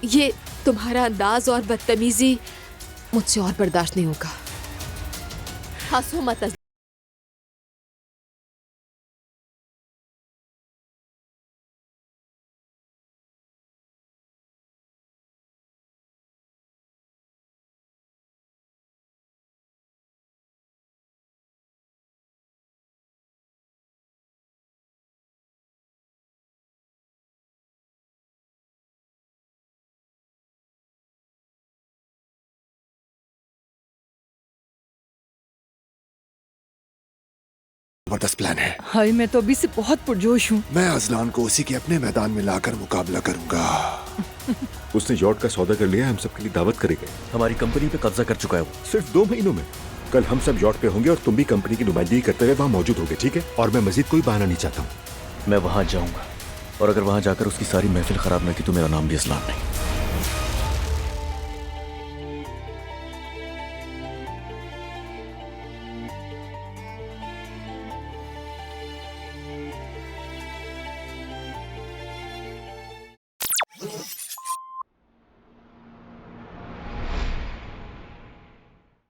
ये तुम्हारा अंदाज और बदतमीजी मुझसे और बर्दाश्त नहीं होगा। हंसो मत अज़लान। जबरदस्त प्लान है। हाय, मैं तो अभी से बहुत पुरजोश हूँ। मैं अजलान को उसी के अपने मैदान में लाकर मुकाबला करूंगा। उसने यॉट का सौदा कर लिया, हम सबके लिए दावत करेंगे। हमारी कंपनी पे कब्जा कर चुका है वो। सिर्फ 2 महीनों में। कल हम सब यॉट पे होंगे और तुम भी कंपनी की नुमाइंदगी करते हुए वहाँ मौजूद होगे, ठीक है? और मैं मजीद कोई बहाना नहीं चाहता हूँ। मैं वहां जाऊंगा और अगर वहां जाकर उसकी सारी महफिल खराब न की तो मेरा नाम भी अज़लान नहीं।